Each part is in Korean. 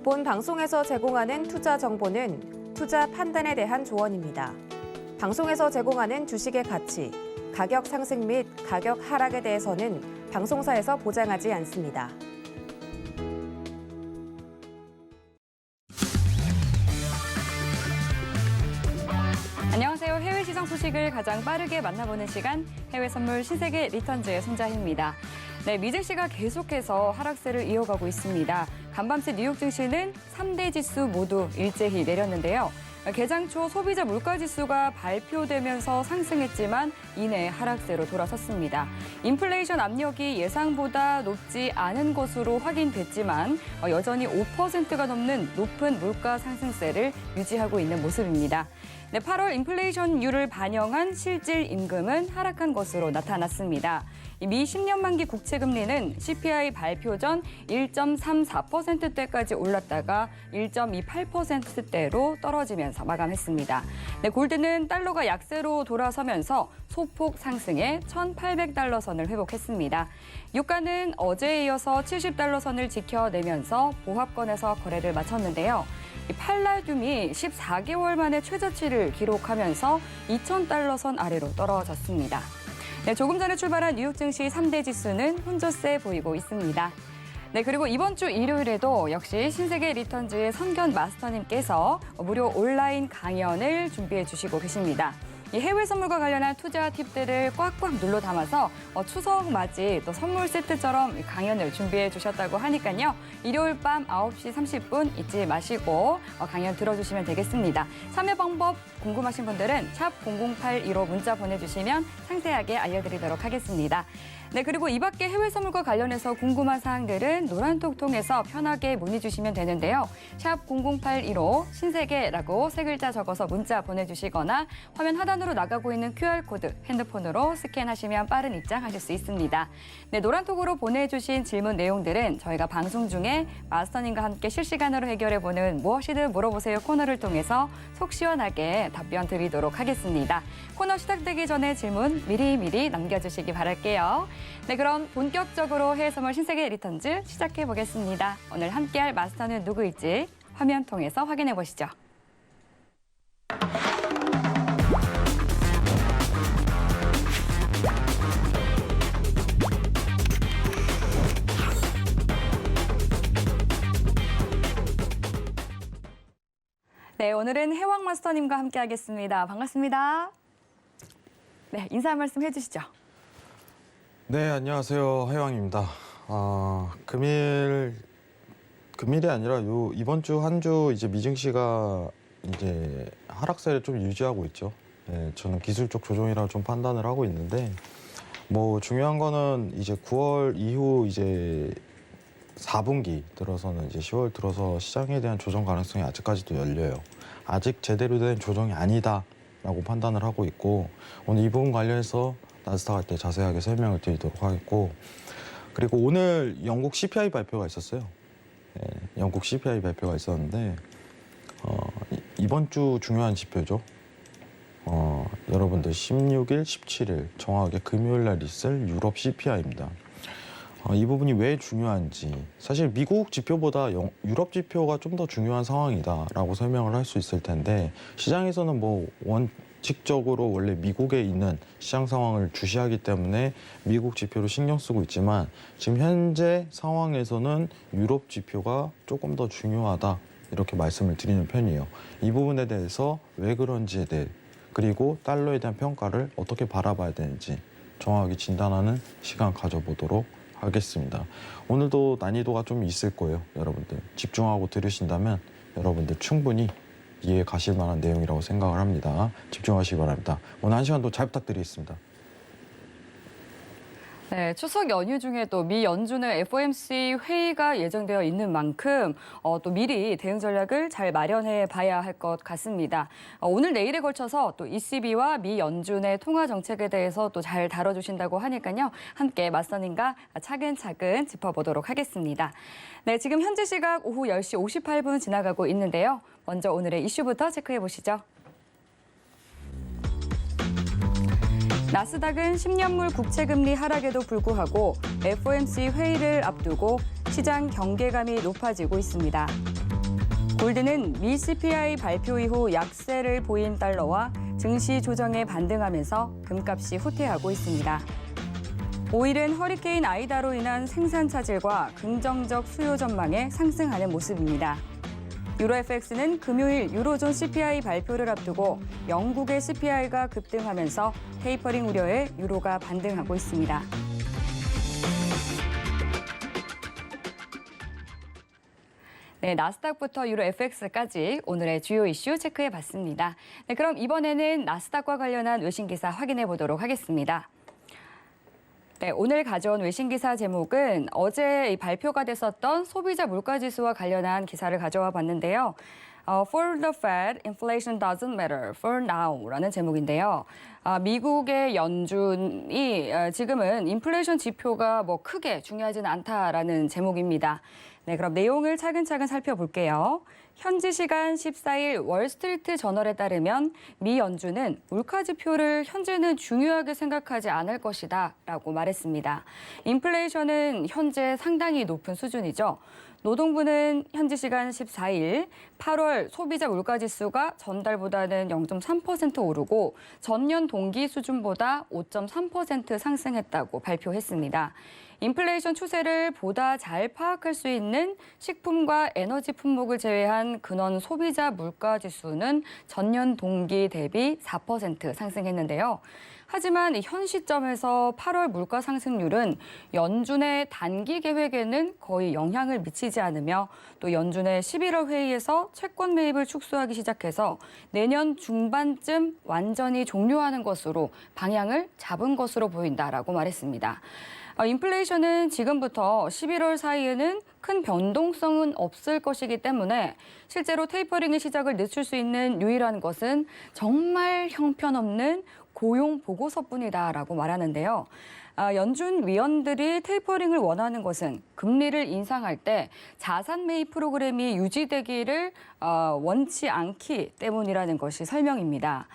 본 방송에서 제공하는 투자 정보는 투자 판단에 대한 조언입니다. 방송에서 제공하는 주식의 가치, 가격 상승 및 가격 하락에 대해서는 방송사에서 보장하지 않습니다. 안녕하세요. 해외 시장 소식을 가장 빠르게 만나보는 시간, 해외 선물 신세계 리턴즈의 손자희입니다. 네, 미증시가 계속해서 하락세를 이어가고 있습니다. 간밤새 뉴욕 증시는 3대 지수 모두 일제히 내렸는데요. 개장 초 소비자 물가지수가 발표되면서 상승했지만 이내 하락세로 돌아섰습니다. 인플레이션 압력이 예상보다 높지 않은 것으로 확인됐지만 여전히 5%가 넘는 높은 물가 상승세를 유지하고 있는 모습입니다. 네, 8월 인플레이션율을 반영한 실질 임금은 하락한 것으로 나타났습니다. 미 10년 만기 국채 금리는 CPI 발표 전 1.34%대까지 올랐다가 1.28%대로 떨어지면서 마감했습니다. 네, 골드는 달러가 약세로 돌아서면서 소폭 상승해 1,800달러 선을 회복했습니다. 유가는 어제에 이어서 70달러 선을 지켜내면서 보합권에서 거래를 마쳤는데요. 팔라듐이 14개월 만에 최저치를 기록하면서 2,000달러 선 아래로 떨어졌습니다. 네, 조금 전에 출발한 뉴욕 증시 3대 지수는 혼조세 보이고 있습니다. 네, 그리고 이번 주 일요일에도 역시 신세계 리턴즈의 선견 마스터님께서 무료 온라인 강연을 준비해 주시고 계십니다. 이 해외 선물과 관련한 투자 팁들을 꽉꽉 눌러 담아서 추석 맞이 또 선물 세트처럼 강연을 준비해 주셨다고 하니까요. 일요일 밤 9시 30분 잊지 마시고 강연 들어주시면 되겠습니다. 참여 방법 궁금하신 분들은 샵 00815 문자 보내주시면 상세하게 알려드리도록 하겠습니다. 네, 그리고 이 밖에 해외 선물과 관련해서 궁금한 사항들은 노란톡 통해서 편하게 문의 주시면 되는데요. 샵 00815 신세계라고 세 글자 적어서 문자 보내주시거나 화면 하단으로 나가고 있는 QR코드 핸드폰으로 스캔하시면 빠른 입장하실 수 있습니다. 네, 노란톡으로 보내주신 질문 내용들은 저희가 방송 중에 마스터님과 함께 실시간으로 해결해보는 무엇이든 물어보세요 코너를 통해서 속 시원하게 답변 드리도록 하겠습니다. 코너 시작되기 전에 질문 미리미리 남겨주시기 바랄게요. 네, 그럼 본격적으로 해외 선물 신세계 리턴즈 시작해 보겠습니다. 오늘 함께할 마스터는 누구일지 화면 통해서 확인해 보시죠. 네, 오늘은 해왕 마스터님과 함께하겠습니다. 반갑습니다. 네, 인사 한 말씀 해주시죠. 네, 안녕하세요. 해왕입니다. 금일이 아니라 이번 주 한 주 이제 미증시가 이제 하락세를 좀 유지하고 있죠. 네, 저는 기술적 조정이라고 좀 판단을 하고 있는데 뭐 중요한 거는 이제 9월 이후 이제 4분기 들어서는 이제 10월 들어서 시장에 대한 조정 가능성이 아직까지도 열려요. 아직 제대로 된 조정이 아니다라고 판단을 하고 있고 오늘 이 부분 관련해서 나스닥 할 때 자세하게 설명을 드리도록 하겠고 그리고 오늘 영국 CPI 발표가 있었어요. 네, 영국 CPI 발표가 있었는데 이번 주 중요한 지표죠. 여러분들 16일, 17일 정확하게 금요일 날 있을 유럽 CPI입니다. 이 부분이 왜 중요한지 사실 미국 지표보다 유럽 지표가 좀 더 중요한 상황이다라고 설명을 할 수 있을 텐데 시장에서는 뭐 원칙적으로 원래 미국에 있는 시장 상황을 주시하기 때문에 미국 지표로 신경 쓰고 있지만 지금 현재 상황에서는 유럽 지표가 조금 더 중요하다 이렇게 말씀을 드리는 편이에요. 이 부분에 대해서 왜 그런지에 대해 그리고 달러에 대한 평가를 어떻게 바라봐야 되는지 정확하게 진단하는 시간 가져보도록 하겠습니다. 오늘도 난이도가 좀 있을 거예요. 여러분들 집중하고 들으신다면 여러분들 충분히 이해 가실 만한 내용이라고 생각을 합니다. 집중하시기 바랍니다. 오늘 1시간도 잘 부탁드리겠습니다. 네, 추석 연휴 중에 또 미 연준의 FOMC 회의가 예정되어 있는 만큼 또 미리 대응 전략을 잘 마련해 봐야 할 것 같습니다. 오늘 내일에 걸쳐서 또 ECB와 미 연준의 통화 정책에 대해서 또 잘 다뤄주신다고 하니까요. 함께 마스터님과 차근차근 짚어보도록 하겠습니다. 네, 지금 현지 시각 오후 10시 58분 지나가고 있는데요. 먼저 오늘의 이슈부터 체크해 보시죠. 나스닥은 10년물 국채금리 하락에도 불구하고 FOMC 회의를 앞두고 시장 경계감이 높아지고 있습니다. 골드는 미 CPI 발표 이후 약세를 보인 달러와 증시 조정에 반등하면서 금값이 후퇴하고 있습니다. 오일은 허리케인 아이다로 인한 생산 차질과 긍정적 수요 전망에 상승하는 모습입니다. 유로FX는 금요일 유로존 CPI 발표를 앞두고 영국의 CPI가 급등하면서 테이퍼링 우려에 유로가 반등하고 있습니다. 네, 나스닥부터 유로 FX까지 오늘의 주요 이슈 체크해봤습니다. 네, 그럼 이번에는 나스닥과 관련한 외신 기사 확인해 보도록 하겠습니다. 네, 오늘 가져온 외신 기사 제목은 어제 발표가 됐었던 소비자 물가지수와 관련한 기사를 가져와 봤는데요. For the Fed, inflation doesn't matter for now라는 제목인데요. 미국의 연준이 지금은 인플레이션 지표가 뭐 크게 중요하지는 않다라는 제목입니다. 네, 그럼 내용을 차근차근 살펴볼게요. 현지 시간 14일 월스트리트 저널에 따르면 미 연준은 물가 지표를 현재는 중요하게 생각하지 않을 것이다 라고 말했습니다. 인플레이션은 현재 상당히 높은 수준이죠. 노동부는 현지 시간 14일 8월 소비자 물가지수가 전달보다는 0.3% 오르고 전년 동기 수준보다 5.3% 상승했다고 발표했습니다. 인플레이션 추세를 보다 잘 파악할 수 있는 식품과 에너지 품목을 제외한 근원 소비자 물가지수는 전년 동기 대비 4% 상승했는데요. 하지만 현 시점에서 8월 물가 상승률은 연준의 단기 계획에는 거의 영향을 미치지 않으며 또 연준의 11월 회의에서 채권 매입을 축소하기 시작해서 내년 중반쯤 완전히 종료하는 것으로 방향을 잡은 것으로 보인다라고 말했습니다. 인플레이션은 지금부터 11월 사이에는 큰 변동성은 없을 것이기 때문에 실제로 테이퍼링의 시작을 늦출 수 있는 유일한 것은 정말 형편없는 고용 보고서뿐이다라고 말하는데요. 연준 위원들이 테이퍼링을 원하는 것은 금리를 인상할 때 자산 매입 프로그램이 유지되기를 원치 않기 때문이라는 것이 설명입니다.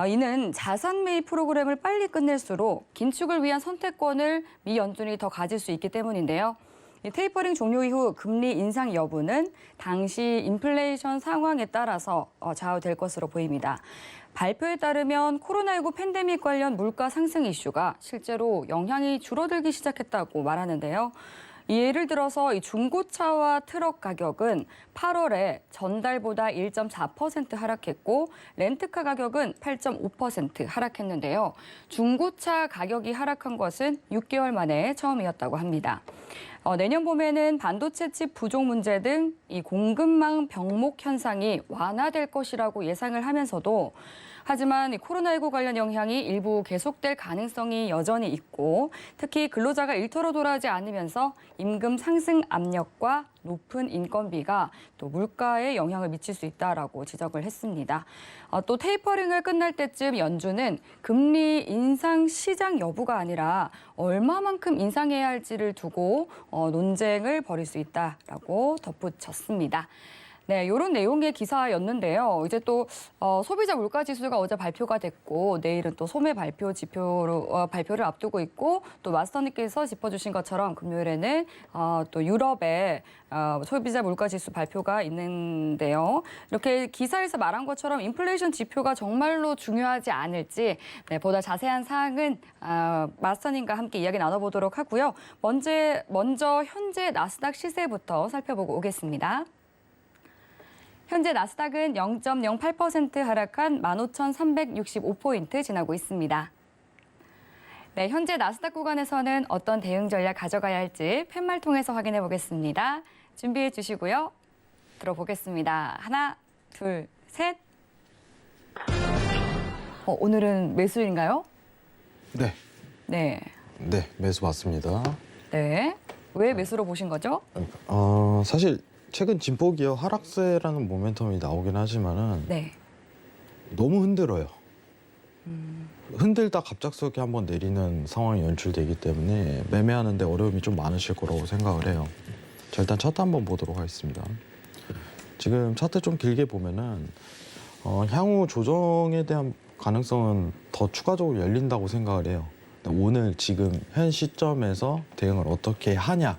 이는 자산 매입 프로그램을 빨리 끝낼수록 긴축을 위한 선택권을 미 연준이 더 가질 수 있기 때문인데요. 이 테이퍼링 종료 이후 금리 인상 여부는 당시 인플레이션 상황에 따라서 좌우될 것으로 보입니다. 발표에 따르면 코로나19 팬데믹 관련 물가 상승 이슈가 실제로 영향이 줄어들기 시작했다고 말하는데요. 예를 들어서 이 중고차와 트럭 가격은 8월에 전달보다 1.4% 하락했고 렌트카 가격은 8.5% 하락했는데요. 중고차 가격이 하락한 것은 6개월 만에 처음이었다고 합니다. 내년 봄에는 반도체 칩 부족 문제 등 이 공급망 병목 현상이 완화될 것이라고 예상을 하면서도 하지만 코로나19 관련 영향이 일부 계속될 가능성이 여전히 있고 특히 근로자가 일터로 돌아오지 않으면서 임금 상승 압력과 높은 인건비가 또 물가에 영향을 미칠 수 있다라고 지적을 했습니다. 또 테이퍼링을 끝날 때쯤 연준은 금리 인상 시장 여부가 아니라 얼마만큼 인상해야 할지를 두고 논쟁을 벌일 수 있다라고 덧붙였습니다. 네, 이런 내용의 기사였는데요. 이제 또 소비자 물가 지수가 어제 발표가 됐고 내일은 또 소매 발표 지표로 발표를 앞두고 있고 또 마스터님께서 짚어주신 것처럼 금요일에는 또 유럽의 소비자 물가 지수 발표가 있는데요. 이렇게 기사에서 말한 것처럼 인플레이션 지표가 정말로 중요하지 않을지 보다 자세한 사항은 마스터님과 함께 이야기 나눠보도록 하고요. 먼저 현재 나스닥 시세부터 살펴보고 오겠습니다. 현재 나스닥은 0.08% 하락한 15,365포인트 지나고 있습니다. 네, 현재 나스닥 구간에서는 어떤 대응 전략 가져가야 할지 팻말 통해서 확인해 보겠습니다. 준비해 주시고요. 들어보겠습니다. 하나, 둘, 셋. 오늘은 매수인가요? 네. 네. 네, 매수 맞습니다. 네. 왜 매수로 보신 거죠? 사실 최근 진폭이어 하락세라는 모멘텀이 나오긴 하지만은 네. 너무 흔들어요. 흔들다 갑작스럽게 한번 내리는 상황이 연출되기 때문에 매매하는데 어려움이 좀 많으실 거라고 생각을 해요. 자, 일단 차트 한번 보도록 하겠습니다. 지금 차트 좀 길게 보면은 향후 조정에 대한 가능성은 더 추가적으로 열린다고 생각을 해요. 오늘 지금 현 시점에서 대응을 어떻게 하냐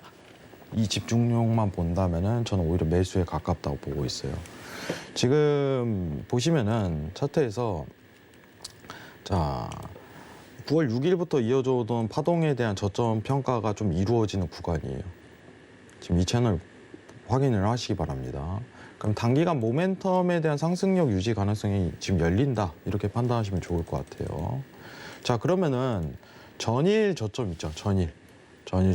이 집중력만 본다면은 저는 오히려 매수에 가깝다고 보고 있어요. 지금 보시면은 차트에서 자 9월 6일부터 이어져 오던 파동에 대한 저점 평가가 좀 이루어지는 구간이에요. 지금 이 채널 확인을 하시기 바랍니다. 그럼 단기간 모멘텀에 대한 상승력 유지 가능성이 지금 열린다 이렇게 판단하시면 좋을 것 같아요. 자 그러면은 전일 저점 있죠. 전일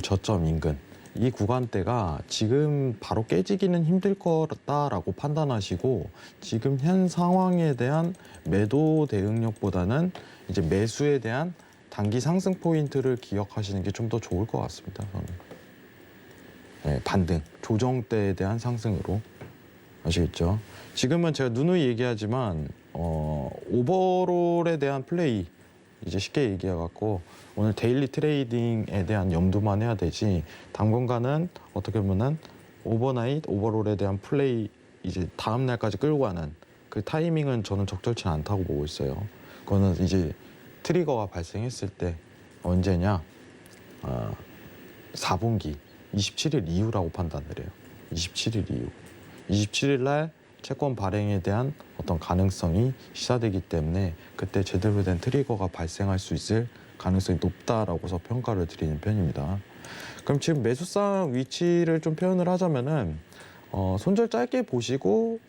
저점 인근 이 구간대가 지금 바로 깨지기는 힘들 거다라고 판단하시고 지금 현 상황에 대한 매도 대응력보다는 이제 매수에 대한 단기 상승 포인트를 기억하시는 게 좀 더 좋을 것 같습니다. 저는. 네, 반등, 조정대에 대한 상승으로 아시겠죠? 지금은 제가 누누이 얘기하지만 오버롤에 대한 플레이 이제 쉽게 얘기해갖고 오늘 데일리 트레이딩에 대한 염두만 해야 되지 당분간은 어떻게 보면은 오버나잇 오버롤에 대한 플레이 이제 다음 날까지 끌고 가는 그 타이밍은 저는 적절치 않다고 보고 있어요. 그거는 이제 트리거가 발생했을 때 언제냐? 4분기 27일 이후라고 판단을 해요. 27일 이후. 27일 날 채권 발행에 대한 어떤 가능성이 시사되기 때문에 그때 제대로 된 트리거가 발생할 수 있을 가능성이 높다라고서 평가를 드리는 편입니다. 그럼 지금 매수상 위치를 좀 표현을 하자면은 손절 짧게 보시고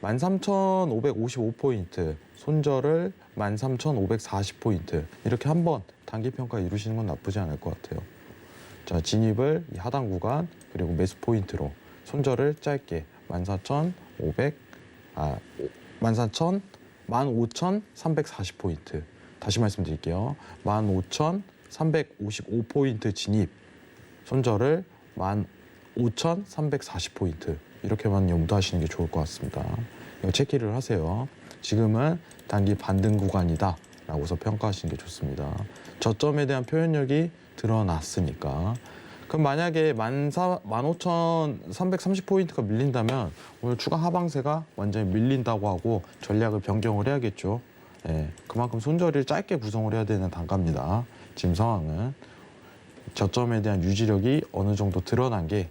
13,555포인트, 손절을 13,540포인트 이렇게 한번 단기 평가 이루시는 건 나쁘지 않을 것 같아요. 자, 진입을 이 하단 구간 그리고 매수 포인트로 손절을 짧게 15,340포인트. 다시 말씀드릴게요. 15,355포인트 진입, 손절을 15,340포인트. 이렇게만 염두하시는 게 좋을 것 같습니다. 이거 체크를 하세요. 지금은 단기 반등 구간이다 라고서 평가하시는 게 좋습니다. 저점에 대한 표현력이 드러났으니까. 그럼 만약에 15,330포인트가 밀린다면 오늘 추가 하방세가 완전히 밀린다고 하고 전략을 변경을 해야겠죠. 그만큼 손절을 짧게 구성을 해야 되는 단가입니다. 지금 상황은 저점에 대한 유지력이 어느 정도 드러난 게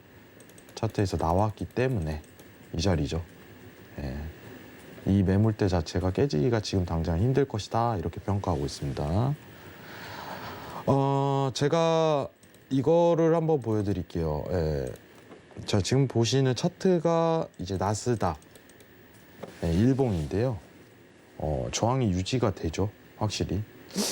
차트에서 나왔기 때문에 이 자리죠. 이 매물대 자체가 깨지기가 지금 당장 힘들 것이다 이렇게 평가하고 있습니다. 제가 이거를 한번 보여드릴게요. 자, 지금 보시는 차트가 이제 나스닥 일봉인데요. 저항이 유지가 되죠, 확실히.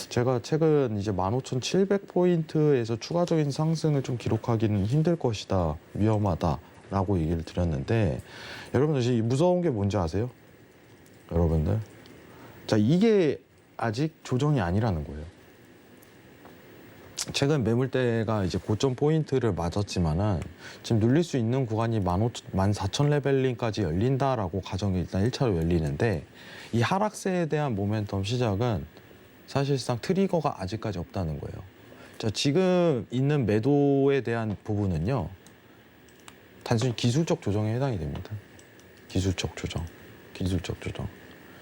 제가 최근 이제 15,700포인트에서 추가적인 상승을 좀 기록하기는 힘들 것이다, 위험하다라고 얘기를 드렸는데 여러분들 지금 무서운 게 뭔지 아세요? 여러분들, 자 이게 아직 조정이 아니라는 거예요. 최근 매물대가 이제 고점 포인트를 맞았지만은 지금 눌릴 수 있는 구간이 14,000 레벨링까지 열린다라고 가정이 일단 1차로 열리는데 이 하락세에 대한 모멘텀 시작은 사실상 트리거가 아직까지 없다는 거예요. 자, 지금 있는 매도에 대한 부분은요, 단순히 기술적 조정에 해당이 됩니다. 기술적 조정.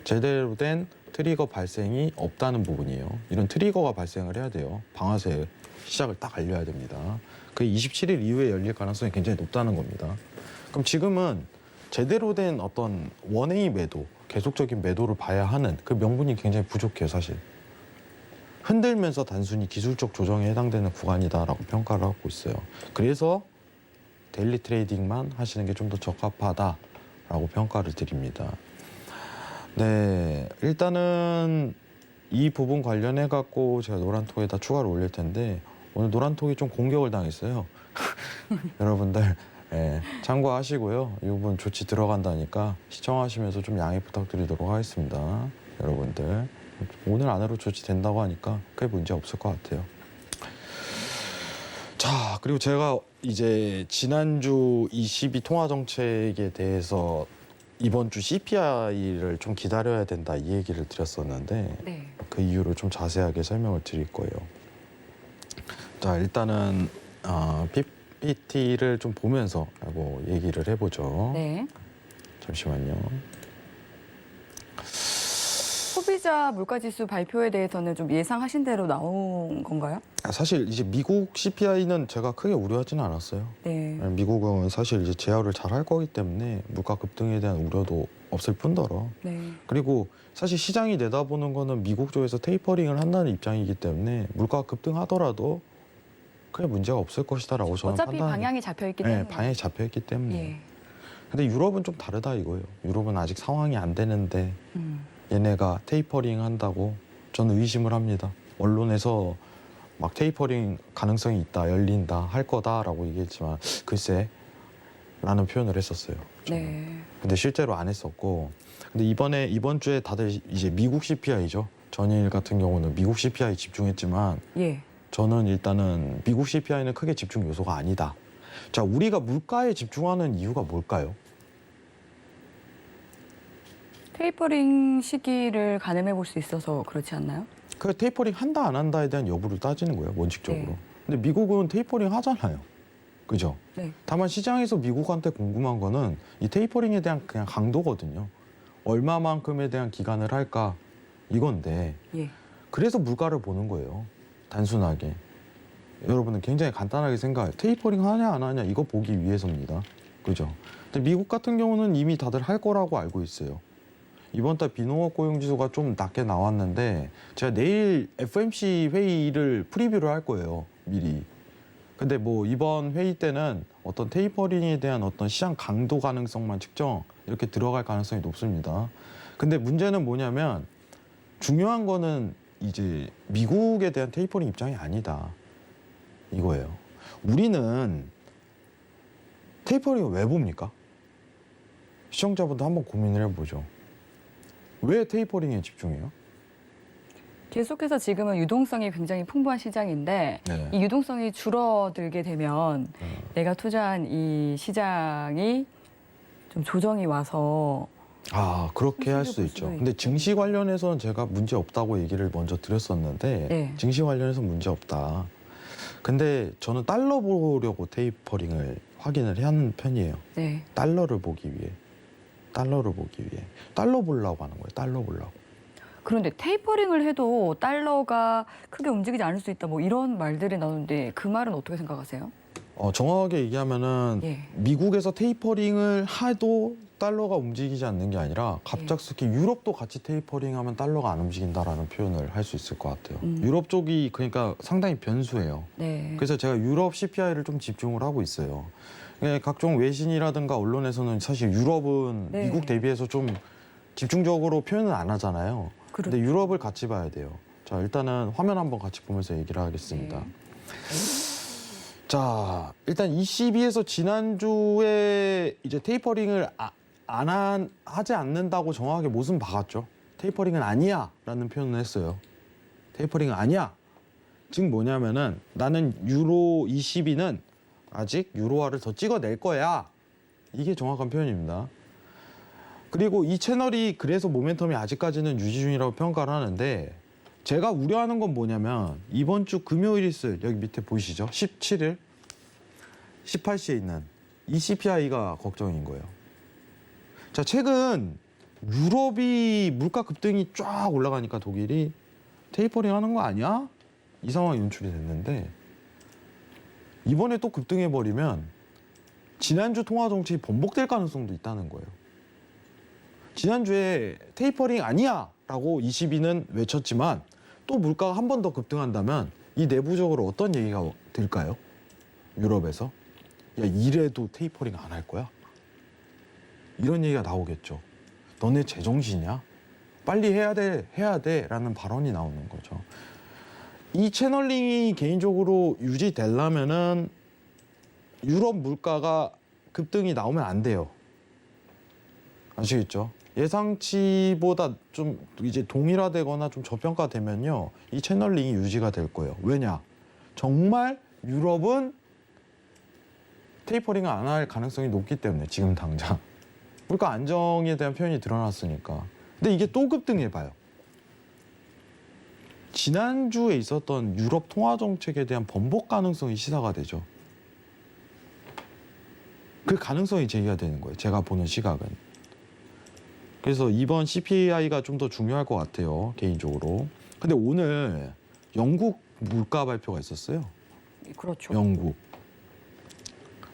제대로 된 트리거 발생이 없다는 부분이에요. 이런 트리거가 발생을 해야 돼요. 방아쇠 시작을 딱 알려야 됩니다. 그게 27일 이후에 열릴 가능성이 굉장히 높다는 겁니다. 그럼 지금은 제대로 된 어떤 원웨이 매도, 계속적인 매도를 봐야 하는 그 명분이 굉장히 부족해요, 사실. 흔들면서 단순히 기술적 조정에 해당되는 구간이다라고 평가를 하고 있어요. 그래서 데일리 트레이딩만 하시는 게 좀 더 적합하다라고 평가를 드립니다. 네, 일단은 이 부분 관련해 갖고 제가 노란톡에다 추가로 올릴 텐데 오늘 노란톡이 좀 공격을 당했어요. 여러분들 참고하시고요. 이 부분 조치 들어간다니까 시청하시면서 좀 양해 부탁드리도록 하겠습니다. 여러분들 오늘 안으로 조치 된다고 하니까 크게 문제 없을 것 같아요. 자, 그리고 제가 이제 지난주 22 통화 정책에 대해서 이번 주 CPI를 좀 기다려야 된다 이 얘기를 드렸었는데 그 이유를 좀 자세하게 설명을 드릴 거예요. 자, 일단은 PPT를 좀 보면서 얘기를 해보죠. 네. 잠시만요. 소비자 물가지수 발표에 대해서는 좀 예상하신 대로 나온 건가요? 사실 이제 미국 CPI는 제가 크게 우려하지는 않았어요. 네. 미국은 사실 이제 제어를 잘 할 거기 때문에 물가 급등에 대한 우려도 없을 뿐더러. 네. 그리고 사실 시장이 내다보는 거는 미국 쪽에서 테이퍼링을 한다는 입장이기 때문에 물가가 급등하더라도 크게 문제가 없을 것이다라고 저는 어차피 판단합니다. 방향이 잡혀있기 때문에. 네, 방향이 잡혀있기 때문에. 예. 근데 유럽은 좀 다르다 이거예요. 유럽은 아직 상황이 안 되는데 얘네가 테이퍼링 한다고 저는 의심을 합니다. 언론에서 막 테이퍼링 가능성이 있다, 열린다, 할 거다라고 얘기했지만 글쎄 라는 표현을 했었어요. 저는. 네. 근데 실제로 안 했었고, 근데 이번 주에 다들 이제 미국 CPI죠. 전일 같은 경우는 미국 CPI 집중했지만 예. 저는 일단은 미국 CPI는 크게 집중 요소가 아니다. 자, 우리가 물가에 집중하는 이유가 뭘까요? 테이퍼링 시기를 가늠해 볼 수 있어서 그렇지 않나요? 그 테이퍼링 한다 안 한다에 대한 여부를 따지는 거예요, 원칙적으로. 네. 근데 미국은 테이퍼링 하잖아요. 그죠? 네. 다만 시장에서 미국한테 궁금한 거는 이 테이퍼링에 대한 그냥 강도거든요. 얼마만큼에 대한 기간을 할까 이건데 예. 그래서 물가를 보는 거예요. 단순하게. 여러분은 굉장히 간단하게 생각해요. 테이퍼링 하냐 안 하냐 이거 보기 위해서입니다. 그죠? 근데 미국 같은 경우는 이미 다들 할 거라고 알고 있어요. 이번 달 비농업 고용지수가 좀 낮게 나왔는데 제가 내일 FOMC 회의를 프리뷰를 할 거예요. 미리. 근데 뭐 이번 회의 때는 어떤 테이퍼링에 대한 어떤 시장 강도 가능성만 측정 이렇게 들어갈 가능성이 높습니다. 근데 문제는 뭐냐면 중요한 거는 이제 미국에 대한 테이퍼링 입장이 아니다. 이거예요. 우리는 테이퍼링을 왜 봅니까? 시청자분들 한번 고민을 해보죠. 왜 테이퍼링에 집중해요? 계속해서 지금은 유동성이 굉장히 풍부한 시장인데 네. 이 유동성이 줄어들게 되면 내가 투자한 이 시장이 좀 조정이 와서 그렇게 할 수도 볼 있죠. 수도 근데 있고. 증시 관련해서는 제가 문제 없다고 얘기를 먼저 드렸었는데 네. 증시 관련해서 문제 없다. 근데 저는 달러 보려고 테이퍼링을 확인을 하는 편이에요. 네. 달러를 보기 위해. 달러 보려고 하는 거예요. 달러 보려고. 그런데 테이퍼링을 해도 달러가 크게 움직이지 않을 수 있다 뭐 이런 말들이 나오는데 그 말은 어떻게 생각하세요? 정확하게 얘기하면은 예. 미국에서 테이퍼링을 해도 달러가 움직이지 않는 게 아니라 갑작스럽게 유럽도 같이 테이퍼링하면 달러가 안 움직인다라는 표현을 할 수 있을 것 같아요. 유럽 쪽이 그러니까 상당히 변수예요. 네. 그래서 제가 유럽 CPI를 좀 집중을 하고 있어요. 각종 외신이라든가 언론에서는 사실 유럽은 네. 미국 대비해서 좀 집중적으로 표현은 안 하잖아요. 그렇죠. 근데 유럽을 같이 봐야 돼요. 자, 일단은 화면 한번 같이 보면서 얘기를 하겠습니다. 네. 자, 일단 ECB에서 지난주에 이제 테이퍼링을 하지 않는다고 정확하게 못은 박았죠. 테이퍼링은 아니야 라는 표현을 했어요. 테이퍼링은 아니야. 즉 뭐냐면은 나는 유로 22는 아직 유로화를 더 찍어낼 거야. 이게 정확한 표현입니다. 그리고 이 채널이 그래서 모멘텀이 아직까지는 유지 중이라고 평가를 하는데 제가 우려하는 건 뭐냐면 이번 주 금요일 있을 여기 밑에 보이시죠? 17일, 18시에 있는 이 CPI가 걱정인 거예요. 자, 최근 유럽이 물가 급등이 쫙 올라가니까 독일이 테이퍼링 하는 거 아니야? 이 상황이 연출이 됐는데 이번에 또 급등해버리면 지난주 통화 정책이 번복될 가능성도 있다는 거예요. 지난주에 테이퍼링 아니야 라고 22는 외쳤지만 또 물가가 한 번 더 급등한다면 이 내부적으로 어떤 얘기가 될까요? 유럽에서 야 이래도 테이퍼링 안 할 거야? 이런 얘기가 나오겠죠. 너네 제정신이야? 빨리 해야 돼 라는 발언이 나오는 거죠. 이 채널링이 개인적으로 유지되려면은 유럽 물가가 급등이 나오면 안 돼요. 아시겠죠? 예상치보다 좀 이제 동일화되거나 좀 저평가되면요. 이 채널링이 유지가 될 거예요. 왜냐? 정말 유럽은 테이퍼링을 안 할 가능성이 높기 때문에 지금 당장. 물가 안정에 대한 표현이 드러났으니까. 근데 이게 또 급등해봐요. 지난주에 있었던 유럽 통화 정책에 대한 번복 가능성이 시사가 되죠. 그 가능성이 제기가 되는 거예요. 제가 보는 시각은. 그래서 이번 CPI가 좀 더 중요할 것 같아요, 개인적으로. 근데 오늘 영국 물가 발표가 있었어요. 그렇죠. 영국.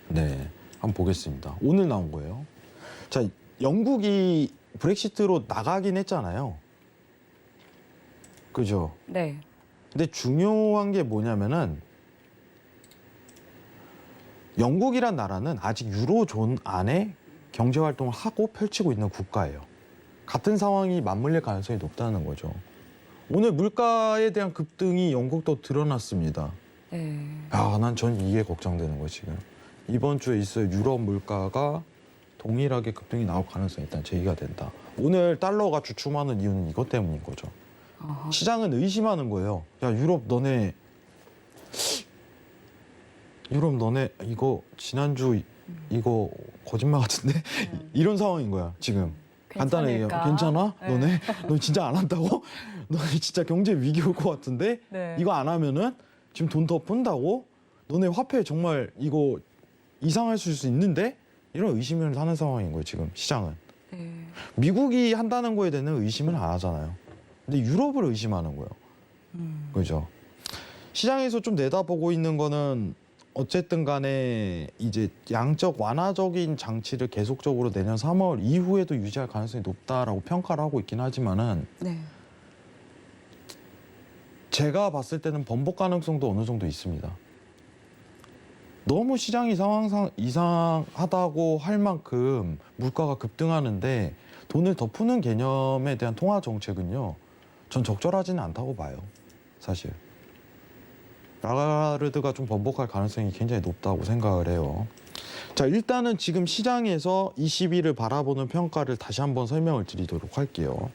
네, 한번 보겠습니다. 오늘 나온 거예요. 자, 영국이 브렉시트로 나가긴 했잖아요. 그죠? 네. 근데 중요한 게 뭐냐면은 영국이란 나라는 아직 유로존 안에 경제 활동을 하고 펼치고 있는 국가예요. 같은 상황이 맞물릴 가능성이 높다는 거죠. 오늘 물가에 대한 급등이 영국도 드러났습니다. 네. 전 이게 걱정되는 거예요, 지금. 이번 주에 있을 유럽 물가가 동일하게 급등이 나올 가능성이 일단 제기가 된다. 오늘 달러가 주춤하는 이유는 이것 때문인 거죠. 아하. 시장은 의심하는 거예요. 야, 유럽 너네 이거 지난주 이거 거짓말 같은데? 이런 상황인 거야, 지금. 간단하게 얘기하면 괜찮을까? 괜찮아? 너 진짜 안 한다고? 너네 진짜 경제 위기 올 것 같은데? 네. 이거 안 하면은 지금 돈 더 푼다고? 너네 화폐 정말 이거 이상할 수 있는데? 이런 의심을 하는 상황인 거예요, 지금 시장은. 네. 미국이 한다는 거에 대한 의심을 안 하잖아요. 근데 유럽을 의심하는 거예요. 그죠? 시장에서 좀 내다보고 있는 거는 어쨌든 간에 이제 양적 완화적인 장치를 계속적으로 내년 3월 이후에도 유지할 가능성이 높다라고 평가를 하고 있긴 하지만은 네. 제가 봤을 때는 번복 가능성도 어느 정도 있습니다. 너무 시장이 상황상 이상하다고 할 만큼 물가가 급등하는데 돈을 더 푸는 개념에 대한 통화 정책은요, 전 적절하지는 않다고 봐요, 사실. 라가르드가 좀 번복할 가능성이 굉장히 높다고 생각을 해요. 자, 일단은 지금 시장에서 20일을 바라보는 평가를 다시 한번 설명을 드리도록 할게요.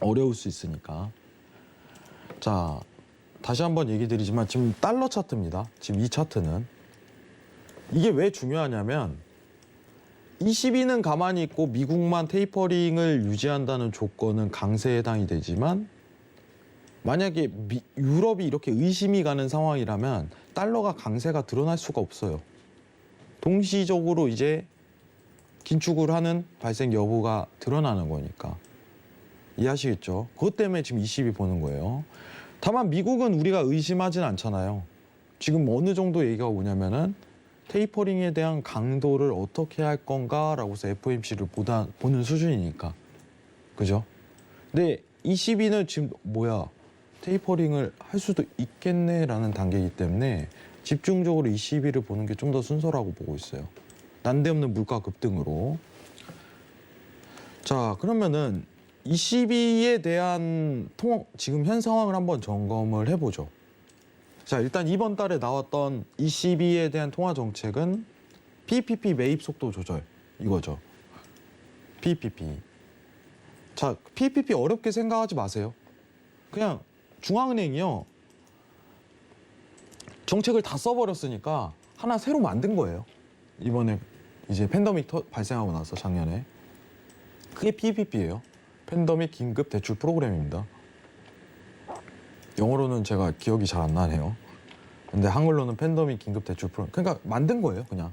어려울 수 있으니까. 자, 다시 한번 얘기 드리지만 지금 달러 차트입니다. 지금 이 차트는. 이게 왜 중요하냐면 22는 가만히 있고 미국만 테이퍼링을 유지한다는 조건은 강세에 해당이 되지만 만약에 유럽이 이렇게 의심이 가는 상황이라면 달러가 강세가 드러날 수가 없어요. 동시적으로 이제 긴축을 하는 발생 여부가 드러나는 거니까. 이해하시겠죠? 그것 때문에 지금 20이 보는 거예요. 다만 미국은 우리가 의심하진 않잖아요. 지금 어느 정도 얘기가 오냐면은 테이퍼링에 대한 강도를 어떻게 할 건가라고 해서 FOMC를 보는 수준이니까. 그죠? 근데 22는 지금 테이퍼링을 할 수도 있겠네라는 단계이기 때문에 집중적으로 22를 보는 게 좀 더 순서라고 보고 있어요. 난데없는 물가 급등으로. 자, 그러면은 22에 대한 지금 현 상황을 한번 점검을 해보죠. 자, 일단 이번 달에 나왔던 22에 대한 통화 정책은 PPP 매입 속도 조절 이거죠. PPP. 자, PPP 어렵게 생각하지 마세요. 그냥 중앙은행이요, 정책을 다 써버렸으니까 하나 새로 만든 거예요. 이번에 이제 팬데믹 발생하고 나서 작년에. 그게 PPP예요. 팬데믹 긴급 대출 프로그램입니다. 영어로는 제가 기억이 잘 안 나네요. 근데 한글로는 팬데믹 긴급 대출 프로그램. 그러니까 만든 거예요, 그냥.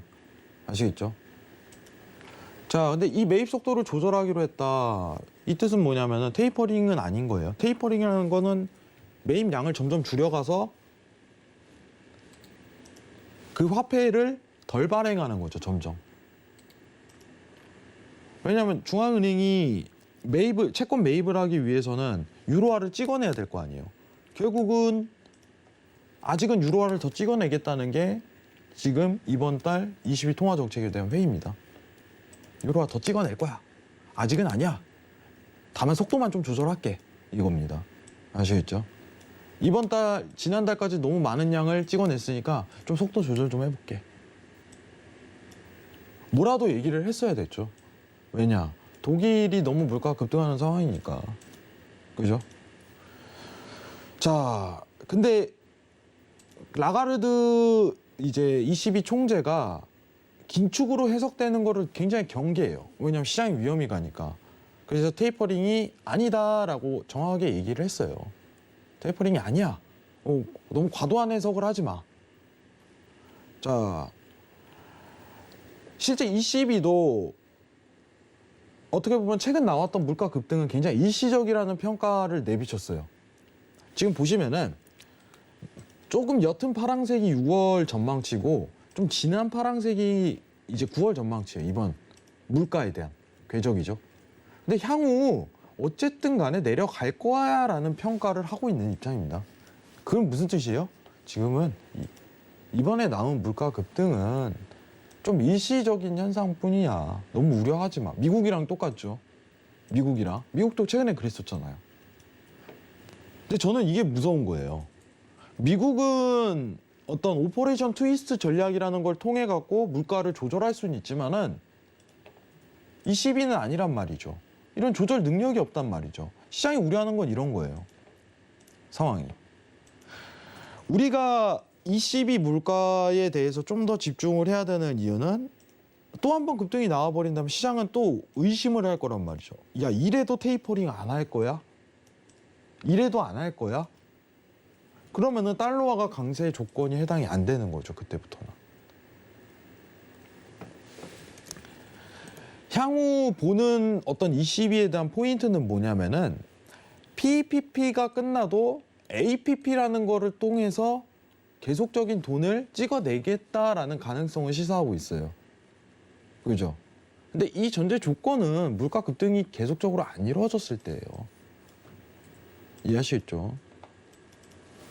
아시겠죠? 자, 근데 이 매입 속도를 조절하기로 했다. 이 뜻은 뭐냐면은 테이퍼링은 아닌 거예요. 테이퍼링이라는 거는 매입량을 점점 줄여가서 그 화폐를 덜 발행하는 거죠, 점점. 왜냐하면 중앙은행이 채권 매입을 하기 위해서는 유로화를 찍어내야 될 거 아니에요. 결국은 아직은 유로화를 더 찍어내겠다는 게 지금 이번 달 22 통화 정책에 대한 회의입니다. 유로화 더 찍어낼 거야. 아직은 아니야. 다만 속도만 좀 조절할게. 이겁니다. 아시겠죠? 이번 달, 지난달까지 너무 많은 양을 찍어냈으니까 좀 속도 조절 좀 해볼게. 뭐라도 얘기를 했어야 됐죠. 왜냐? 독일이 너무 물가가 급등하는 상황이니까. 그죠? 자, 근데 라가르드 이제 22 총재가 긴축으로 해석되는 거를 굉장히 경계해요. 왜냐하면 시장이 위험이 가니까. 그래서 테이퍼링이 아니다라고 정확하게 얘기를 했어요. 테이퍼링이 아니야. 너무 과도한 해석을 하지 마. 자, 실제 ECB도 어떻게 보면 최근 나왔던 물가 급등은 굉장히 일시적이라는 평가를 내비쳤어요. 지금 보시면은 조금 옅은 파란색이 6월 전망치고 좀 진한 파란색이 이제 9월 전망치예요. 이번 물가에 대한 궤적이죠. 근데 향후 어쨌든 간에 내려갈 거야라는 평가를 하고 있는 입장입니다. 그건 무슨 뜻이에요? 지금은 이번에 나온 물가 급등은 좀 일시적인 현상뿐이야. 너무 우려하지 마. 미국이랑 똑같죠. 미국도 최근에 그랬었잖아요. 근데 저는 이게 무서운 거예요. 미국은 어떤 오퍼레이션 트위스트 전략이라는 걸 통해 갖고 물가를 조절할 수는 있지만은 ECB는 아니란 말이죠. 이런 조절 능력이 없단 말이죠. 시장이 우려하는 건 이런 거예요. 상황이. 우리가 ECB 물가에 대해서 좀 더 집중을 해야 되는 이유는 또 한 번 급등이 나와버린다면 시장은 또 의심을 할 거란 말이죠. 야, 이래도 테이퍼링 안 할 거야? 이래도 안 할 거야? 그러면은 달러화가 강세 조건이 해당이 안 되는 거죠. 그때부터는. 향후 보는 어떤 ECB에 대한 포인트는 뭐냐면은 PPP가 끝나도 APP라는 거를 통해서 계속적인 돈을 찍어내겠다라는 가능성을 시사하고 있어요. 그죠? 근데 이 전제 조건은 물가 급등이 계속적으로 안 이루어졌을 때예요. 이해하시겠죠?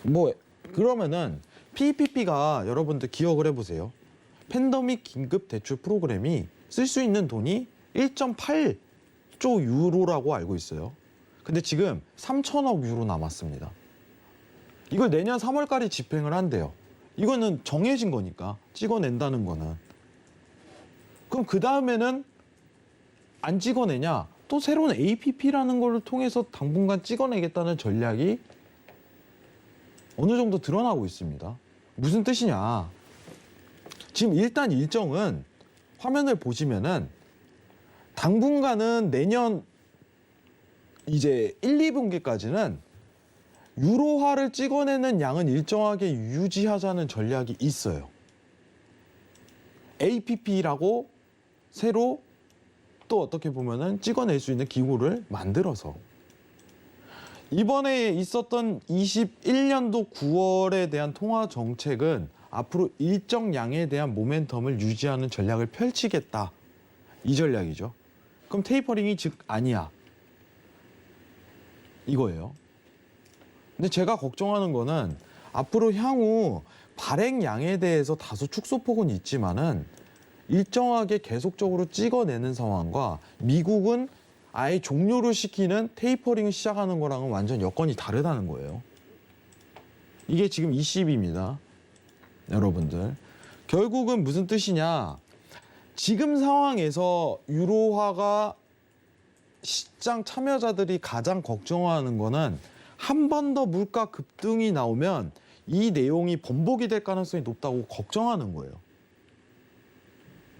뭐 그러면은 PPP가 여러분들 기억을 해보세요. 팬데믹 긴급 대출 프로그램이 쓸 수 있는 돈이 1.8조 유로라고 알고 있어요. 근데 지금 3천억 유로 남았습니다. 이걸 내년 3월까지 집행을 한대요. 이거는 정해진 거니까 찍어낸다는 거는. 그럼 그 다음에는 안 찍어내냐? 또 새로운 APP라는 걸 통해서 당분간 찍어내겠다는 전략이 어느 정도 드러나고 있습니다. 무슨 뜻이냐? 지금 일단 일정은 화면을 보시면은 당분간은 내년 이제 1, 2분기까지는 유로화를 찍어내는 양은 일정하게 유지하자는 전략이 있어요. APP라고 새로 또 어떻게 보면은 찍어낼 수 있는 기구를 만들어서 이번에 있었던 21년도 9월에 대한 통화 정책은 앞으로 일정 양에 대한 모멘텀을 유지하는 전략을 펼치겠다. 이 전략이죠. 그럼 테이퍼링이 즉 아니야. 이거예요. 근데 제가 걱정하는 거는 앞으로 향후 발행량에 대해서 다소 축소폭은 있지만은 일정하게 계속적으로 찍어내는 상황과 미국은 아예 종료를 시키는 테이퍼링을 시작하는 거랑은 완전 여건이 다르다는 거예요. 이게 지금 ECB입니다. 여러분들. 결국은 무슨 뜻이냐. 지금 상황에서 유로화가 시장 참여자들이 가장 걱정하는 거는 한 번 더 물가 급등이 나오면 이 내용이 번복이 될 가능성이 높다고 걱정하는 거예요.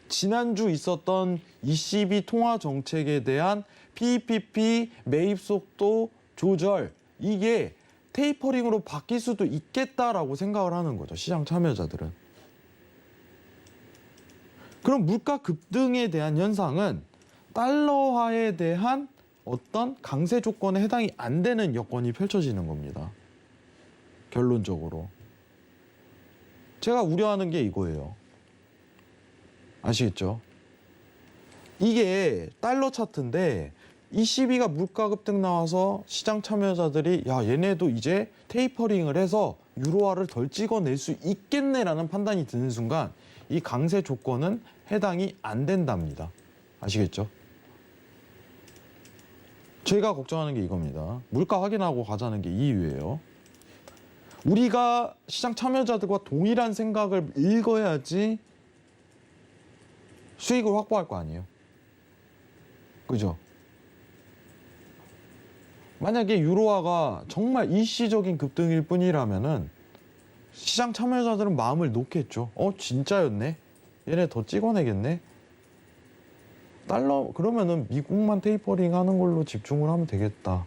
지난주 있었던 ECB 통화 정책에 대한 PPP 매입 속도 조절, 이게 테이퍼링으로 바뀔 수도 있겠다라고 생각을 하는 거죠. 시장 참여자들은. 그럼 물가 급등에 대한 현상은 달러화에 대한 어떤 강세 조건에 해당이 안 되는 여건이 펼쳐지는 겁니다. 결론적으로. 제가 우려하는 게 이거예요. 아시겠죠? 이게 달러 차트인데 ECB가 물가 급등 나와서 시장 참여자들이 야, 얘네도 이제 테이퍼링을 해서 유로화를 덜 찍어낼 수 있겠네라는 판단이 드는 순간 이 강세 조건은 해당이 안 된답니다. 아시겠죠? 저희가 걱정하는 게 이겁니다. 물가 확인하고 가자는 게 이유예요. 우리가 시장 참여자들과 동일한 생각을 읽어야지 수익을 확보할 거 아니에요. 그죠? 만약에 유로화가 정말 일시적인 급등일 뿐이라면은 시장 참여자들은 마음을 놓겠죠. 진짜였네? 얘네 더 찍어내겠네? 달러, 그러면은 미국만 테이퍼링 하는 걸로 집중을 하면 되겠다.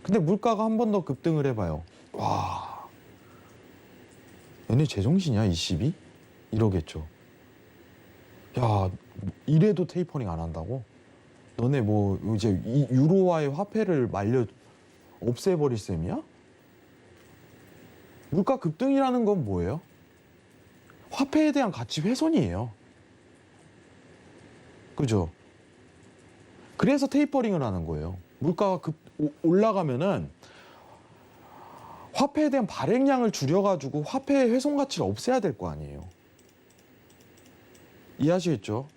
근데 물가가 한 번 더 급등을 해봐요. 와, 얘네 제정신이야, ECB? 이러겠죠. 야, 이래도 테이퍼링 안 한다고? 너네 뭐 이제 이 유로화의 화폐를 없애버릴 셈이야? 물가 급등이라는 건 뭐예요? 화폐에 대한 가치 훼손이에요. 그죠? 그래서 테이퍼링을 하는 거예요. 물가가 올라가면은 화폐에 대한 발행량을 줄여가지고 화폐의 훼손 가치를 없애야 될 거 아니에요. 이해하시겠죠?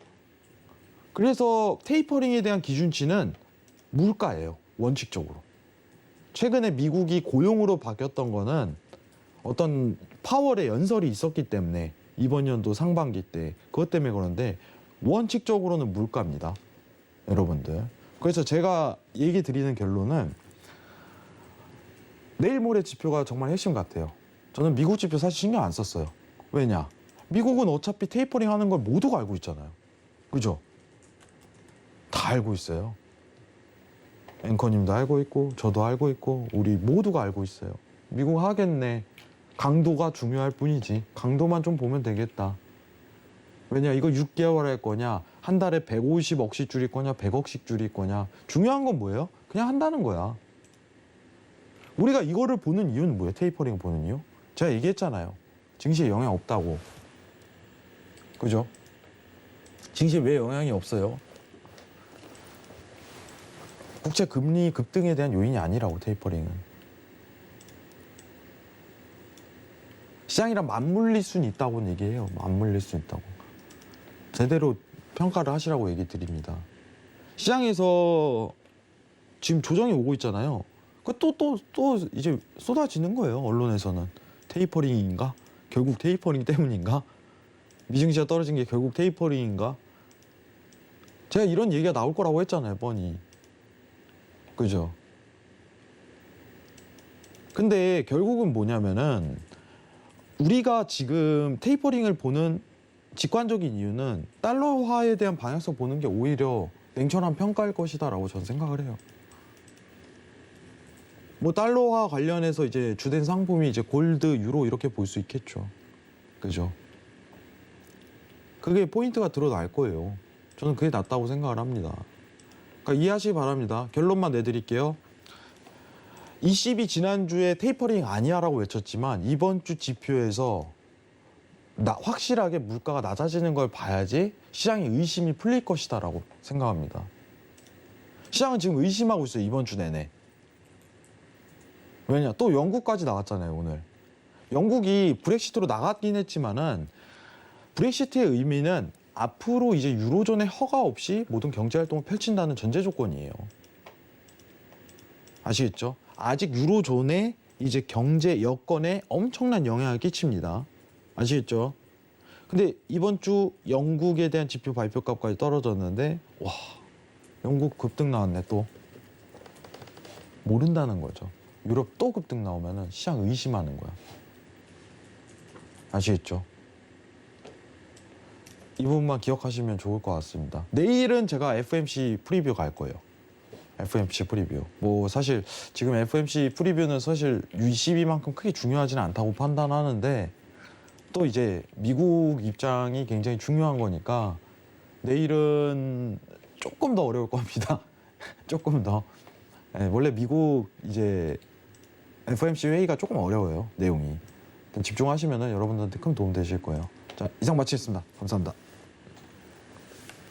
그래서 테이퍼링에 대한 기준치는 물가예요. 원칙적으로. 최근에 미국이 고용으로 바뀌었던 거는 어떤 파월의 연설이 있었기 때문에 이번 연도 상반기 때 그것 때문에 그런데 원칙적으로는 물가입니다. 여러분들. 그래서 제가 얘기 드리는 결론은 내일 모레 지표가 정말 핵심 같아요. 저는 미국 지표 사실 신경 안 썼어요. 왜냐? 미국은 어차피 테이퍼링 하는 걸 모두가 알고 있잖아요. 그죠? 다 알고 있어요. 앵커님도 알고 있고 저도 알고 있고 우리 모두가 알고 있어요. 미국 하겠네. 강도가 중요할 뿐이지. 강도만 좀 보면 되겠다. 왜냐? 이거 6개월 할 거냐? 한 달에 150억씩 줄일 거냐? 100억씩 줄일 거냐? 중요한 건 뭐예요? 그냥 한다는 거야. 우리가 이거를 보는 이유는 뭐예요? 테이퍼링 보는 이유? 제가 얘기했잖아요. 증시에 영향 없다고. 그죠? 증시에 왜 영향이 없어요? 국채 금리 급등에 대한 요인이 아니라고, 테이퍼링은. 시장이랑 맞물릴 수는 있다고 얘기해요. 맞물릴 수 있다고. 제대로 평가를 하시라고 얘기 드립니다. 시장에서 지금 조정이 오고 있잖아요. 또 이제 쏟아지는 거예요. 언론에서는. 테이퍼링인가? 결국 테이퍼링 때문인가? 미증시가 떨어진 게 결국 테이퍼링인가? 제가 이런 얘기가 나올 거라고 했잖아요. 뻔히. 그죠? 근데 결국은 뭐냐면은 우리가 지금 테이퍼링을 보는 직관적인 이유는 달러화에 대한 방향성 보는 게 오히려 냉철한 평가일 것이다라고 저는 생각을 해요. 뭐 달러화 관련해서 이제 주된 상품이 이제 골드, 유로 이렇게 볼 수 있겠죠. 그죠? 그게 포인트가 드러날 거예요. 저는 그게 낫다고 생각을 합니다. 그러니까 이해하시기 바랍니다. 결론만 내드릴게요. ECB 지난주에 테이퍼링 아니야라고 외쳤지만 이번 주 지표에서 확실하게 물가가 낮아지는 걸 봐야지 시장의 의심이 풀릴 것이다라고 생각합니다. 시장은 지금 의심하고 있어요. 이번 주 내내. 왜냐? 또 영국까지 나갔잖아요. 오늘. 영국이 브렉시트로 나갔긴 했지만은 브렉시트의 의미는 앞으로 이제 유로존의 허가 없이 모든 경제활동을 펼친다는 전제 조건이에요. 아시겠죠? 아직 유로존의 이제 경제 여건에 엄청난 영향을 끼칩니다. 아시겠죠? 근데 이번 주 영국에 대한 지표 발표값까지 떨어졌는데 와, 영국 급등 나왔네 또. 모른다는 거죠. 유럽 또 급등 나오면은 시장 의심하는 거야. 아시겠죠? 이 부분만 기억하시면 좋을 것 같습니다. 내일은 제가 FMC 프리뷰 갈 거예요. FMC 프리뷰. 뭐 사실 지금 FMC 프리뷰는 사실 ECB만큼 크게 중요하지는 않다고 판단하는데 또 이제 미국 입장이 굉장히 중요한 거니까 내일은 조금 더 어려울 겁니다. 조금 더. 네, 원래 미국 이제 FMC 회의가 조금 어려워요. 내용이. 집중하시면 여러분들한테 큰 도움 되실 거예요. 자, 이상 마치겠습니다. 감사합니다.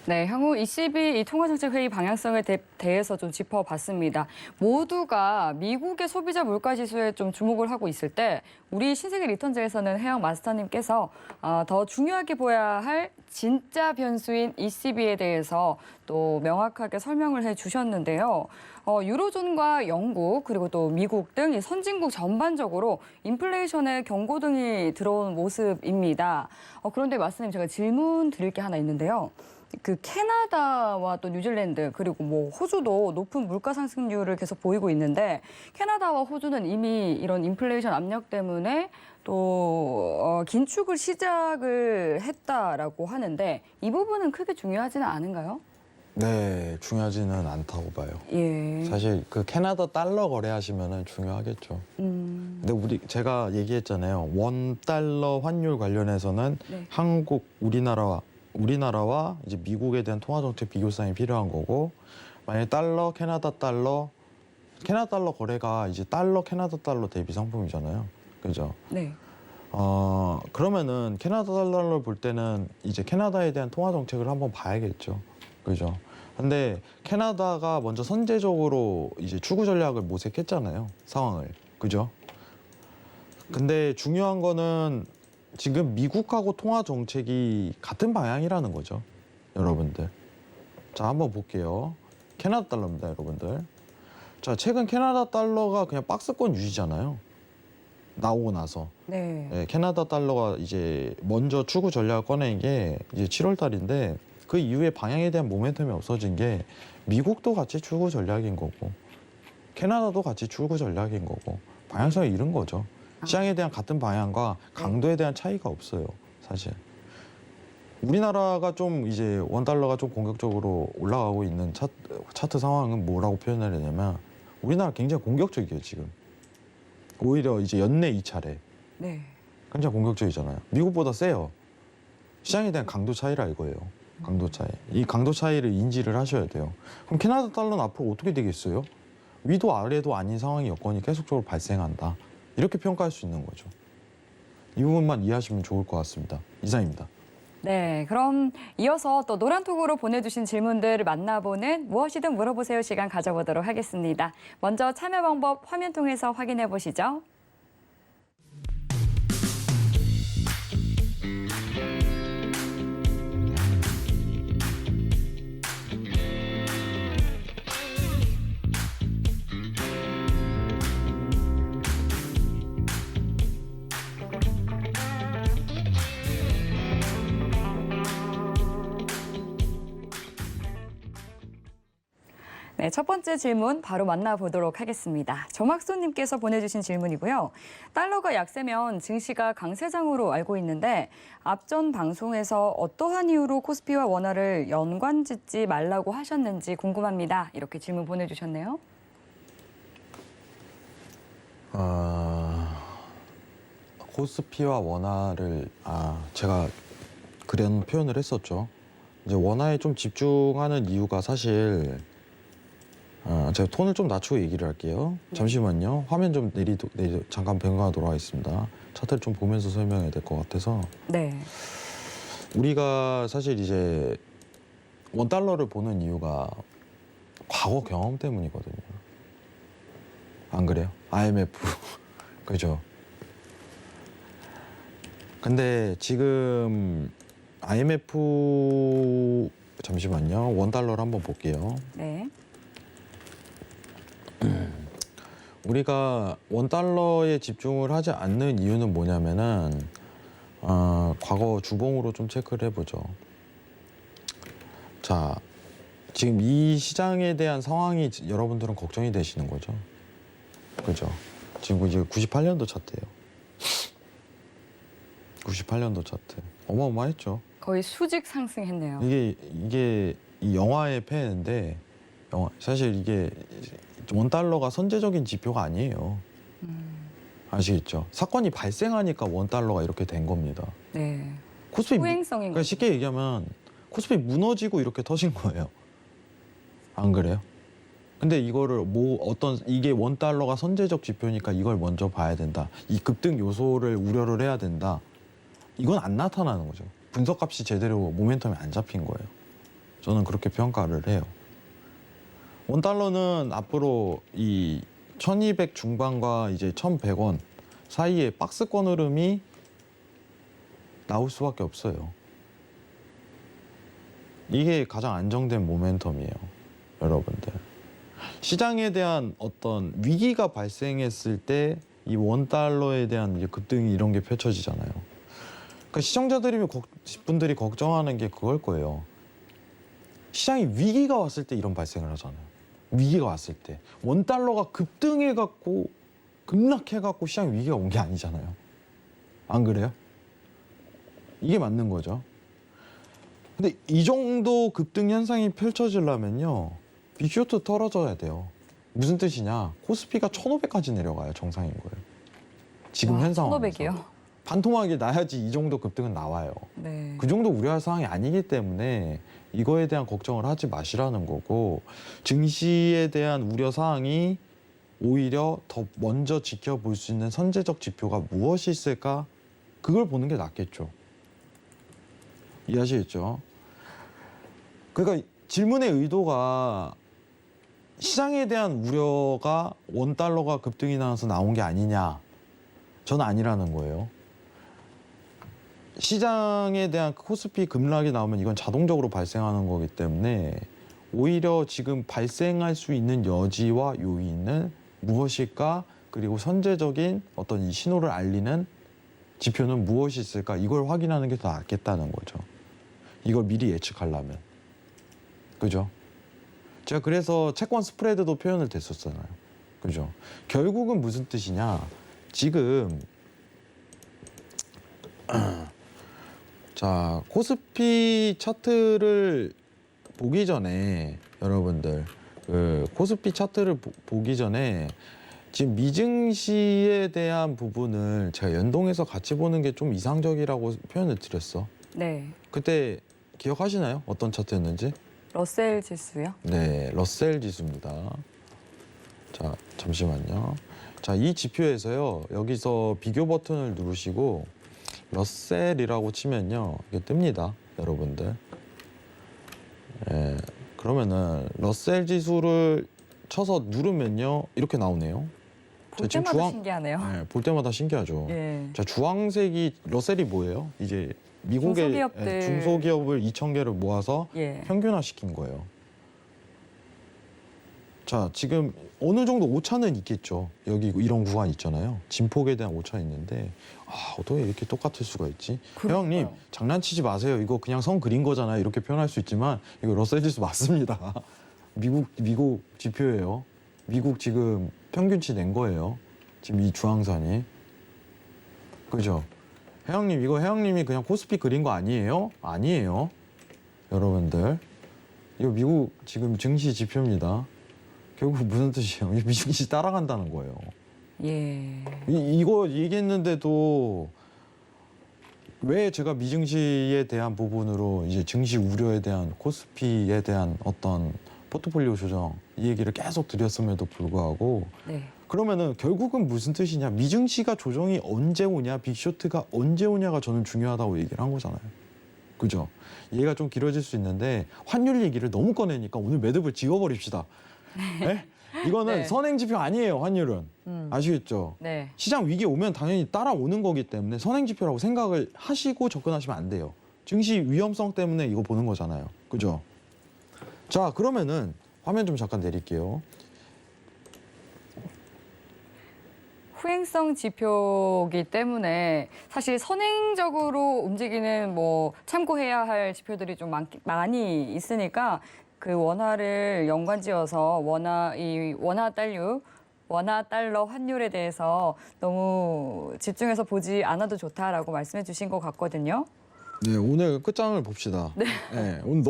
네, 향후 ECB 이 통화정책회의 방향성에 대해서 좀 짚어봤습니다. 모두가 미국의 소비자 물가지수에 좀 주목을 하고 있을 때 우리 신세계 리턴즈에서는 혜영 마스터님께서 더 중요하게 보아야 할 진짜 변수인 ECB에 대해서 또 명확하게 설명을 해주셨는데요. 유로존과 영국 그리고 또 미국 등 이 선진국 전반적으로 인플레이션의 경고등이 들어온 모습입니다. 그런데 마스터님 제가 질문 드릴 게 하나 있는데요. 그 캐나다와 또 뉴질랜드 그리고 뭐 호주도 높은 물가 상승률을 계속 보이고 있는데 캐나다와 호주는 이미 이런 인플레이션 압력 때문에 또 긴축을 시작을 했다라고 하는데 이 부분은 크게 중요하지는 않은가요? 네, 중요하지는 않다고 봐요. 예. 사실 그 캐나다 달러 거래하시면은 중요하겠죠. 근데 제가 얘기했잖아요. 원 달러 환율 관련해서는 네. 한국, 우리나라와 우리나라와 이제 미국에 대한 통화 정책 비교성이 필요한 거고, 만약에 달러, 캐나다 달러 거래가 이제 달러, 캐나다 달러 대비 상품이잖아요. 그죠? 네. 그러면은 캐나다 달러를 볼 때는 이제 캐나다에 대한 통화 정책을 한번 봐야겠죠. 그죠? 근데 캐나다가 먼저 선제적으로 이제 출구 전략을 모색했잖아요. 상황을. 그죠? 근데 중요한 거는 지금 미국하고 통화 정책이 같은 방향이라는 거죠. 여러분들. 자, 한번 볼게요. 캐나다 달러입니다, 여러분들. 자, 최근 캐나다 달러가 그냥 박스권 유지잖아요. 나오고 나서. 네. 네, 캐나다 달러가 이제 먼저 출구 전략을 꺼낸 게 이제 7월 달인데 그 이후에 방향에 대한 모멘텀이 없어진 게 미국도 같이 출구 전략인 거고 캐나다도 같이 출구 전략인 거고 방향성이 이른 거죠. 시장에 대한 같은 방향과 강도에 대한 차이가 없어요, 사실. 우리나라가 좀 이제 원달러가 좀 공격적으로 올라가고 있는 차트 상황은 뭐라고 표현을 하냐면 우리나라 굉장히 공격적이에요, 지금. 오히려 이제 연내 2차례. 네. 굉장히 공격적이잖아요. 미국보다 세요. 시장에 대한 강도 차이라 이거예요. 강도 차이. 이 강도 차이를 인지를 하셔야 돼요. 그럼 캐나다 달러는 앞으로 어떻게 되겠어요? 위도 아래도 아닌 상황이 여건이 계속적으로 발생한다. 이렇게 평가할 수 있는 거죠. 이 부분만 이해하시면 좋을 것 같습니다. 이상입니다. 네, 그럼 이어서 또 노란톡으로 보내주신 질문들을 만나보는 무엇이든 물어보세요 시간 가져보도록 하겠습니다. 먼저 참여 방법 화면 통해서 확인해 보시죠. 네, 첫 번째 질문 바로 만나보도록 하겠습니다. 정학수님께서 보내주신 질문이고요. 달러가 약세면 증시가 강세장으로 알고 있는데 앞전 방송에서 어떠한 이유로 코스피와 원화를 연관짓지 말라고 하셨는지 궁금합니다. 이렇게 질문 보내주셨네요. 코스피와 원화를 제가 그런 표현을 했었죠. 이제 원화에 좀 집중하는 이유가 사실 제가 톤을 좀 낮추고 얘기를 할게요. 잠시만요. 화면 좀 잠깐 변경하도록 하겠습니다. 차트를 좀 보면서 설명해야 될 것 같아서. 네. 우리가 사실 이제 원달러를 보는 이유가 과거 경험 때문이거든요. 안 그래요? IMF. 그죠? 근데 지금 IMF 잠시만요. 원달러를 한번 볼게요. 네. 우리가 원달러에 집중을 하지 않는 이유는 뭐냐면은 과거 주봉으로 좀 체크를 해보죠. 자, 지금 이 시장에 대한 상황이 여러분들은 걱정이 되시는 거죠. 그죠? 지금 이제 98년도 차트예요. 98년도 차트. 어마어마했죠. 거의 수직 상승했네요. 이게 이 영화의 폐해인데 사실 이게 원달러가 선제적인 지표가 아니에요. 아시겠죠? 사건이 발생하니까 원달러가 이렇게 된 겁니다. 네. 코스피 후행성인 그러니까 거죠. 쉽게 얘기하면 코스피 무너지고 이렇게 터진 거예요. 안 그래요? 근데 이거를 이게 원달러가 선제적 지표니까 이걸 먼저 봐야 된다. 이 급등 요소를 우려를 해야 된다. 이건 안 나타나는 거죠. 분석값이 제대로 모멘텀이 안 잡힌 거예요. 저는 그렇게 평가를 해요. 원달러는 앞으로 이 1200 중반과 이제 1100원 사이에 박스권 흐름이 나올 수밖에 없어요. 이게 가장 안정된 모멘텀이에요, 여러분들. 시장에 대한 어떤 위기가 발생했을 때 이 원달러에 대한 이제 급등이 이런 게 펼쳐지잖아요. 그러니까 시청자분들이 걱정하는 게 그걸 거예요. 시장이 위기가 왔을 때 이런 발생을 하잖아요. 위기가 왔을 때 원달러가 급등해갖고 급락해갖고 시장 위기가 온 게 아니잖아요. 안 그래요? 이게 맞는 거죠. 근데 이 정도 급등 현상이 펼쳐지려면요, 빅쇼트 털어져야 돼요. 무슨 뜻이냐? 코스피가 1,500까지 내려가야 정상인 거예요. 지금 와, 현 상황에서. 1,500이요? 반토막이 나야지 이 정도 급등은 나와요. 네. 그 정도 우려할 상황이 아니기 때문에 이거에 대한 걱정을 하지 마시라는 거고, 증시에 대한 우려 사항이 오히려 더 먼저 지켜볼 수 있는 선제적 지표가 무엇이 있을까? 그걸 보는 게 낫겠죠. 이해하시겠죠? 그러니까 질문의 의도가 시장에 대한 우려가 원달러가 급등이 나와서 나온 게 아니냐. 저는 아니라는 거예요. 시장에 대한 코스피 급락이 나오면 이건 자동적으로 발생하는 거기 때문에 오히려 지금 발생할 수 있는 여지와 요인은 무엇일까? 그리고 선제적인 어떤 이 신호를 알리는 지표는 무엇이 있을까? 이걸 확인하는 게 더 낫겠다는 거죠. 이걸 미리 예측하려면. 그죠? 제가 그래서 채권 스프레드도 표현을 됐었잖아요. 그죠? 결국은 무슨 뜻이냐? 지금 자, 코스피 차트를 보기 전에 여러분들 코스피 차트를 보기 전에 지금 미증시에 대한 부분을 제가 연동해서 같이 보는 게 좀 이상적이라고 표현을 드렸어. 네. 그때 기억하시나요? 어떤 차트였는지? 러셀 지수요? 네, 러셀 지수입니다. 자, 잠시만요. 자, 이 지표에서요. 여기서 비교 버튼을 누르시고 러셀이라고 치면요. 이게 뜹니다. 여러분들. 그러면은 러셀 지수를 쳐서 누르면요. 이렇게 나오네요. 볼 지금 때마다 신기하네요. 볼 때마다 신기하죠. 예. 자, 주황색이 러셀이 뭐예요? 이제 미국의 중소기업들. 중소기업을 2,000개를 모아서 예. 평균화시킨 거예요. 자, 지금 어느 정도 오차는 있겠죠. 여기 이런 구간 있잖아요. 진폭에 대한 오차 있는데 어떻게 이렇게 똑같을 수가 있지? 그러니까요. 회원님 장난치지 마세요. 이거 그냥 선 그린 거잖아요. 이렇게 표현할 수 있지만 이거 러셀 지수 맞습니다. 미국 지표예요. 미국 지금 평균치 낸 거예요. 지금 이 주황선이. 그죠? 회원님 이거 회원님이 그냥 코스피 그린 거 아니에요? 아니에요. 여러분들. 이거 미국 지금 증시 지표입니다. 결국 무슨 뜻이에요? 미증시 따라간다는 거예요. 예. 이거 얘기했는데도 왜 제가 미증시에 대한 부분으로 이제 증시 우려에 대한 코스피에 대한 어떤 포트폴리오 조정 이 얘기를 계속 드렸음에도 불구하고 네. 그러면은 결국은 무슨 뜻이냐? 미증시가 조정이 언제 오냐? 빅쇼트가 언제 오냐가 저는 중요하다고 얘기를 한 거잖아요. 그죠? 얘가 좀 길어질 수 있는데 환율 얘기를 너무 꺼내니까 오늘 매듭을 지워버립시다. 네? 이거는 네. 선행지표 아니에요. 환율은. 아시겠죠? 네. 시장 위기 오면 당연히 따라오는 거기 때문에 선행지표라고 생각을 하시고 접근하시면 안 돼요. 증시 위험성 때문에 이거 보는 거잖아요. 그죠? 자, 그러면은 화면 좀 잠깐 내릴게요. 후행성 지표이기 때문에 사실 선행적으로 움직이는 뭐 참고해야 할 지표들이 좀 많이 있으니까 그 원화를 연관지어서 원화 달러 환율에 대해서 너무 집중해서 보지 않아도 좋다라고 말씀해 주신 것 같거든요. 네, 오늘 끝장을 봅시다. 네. 오늘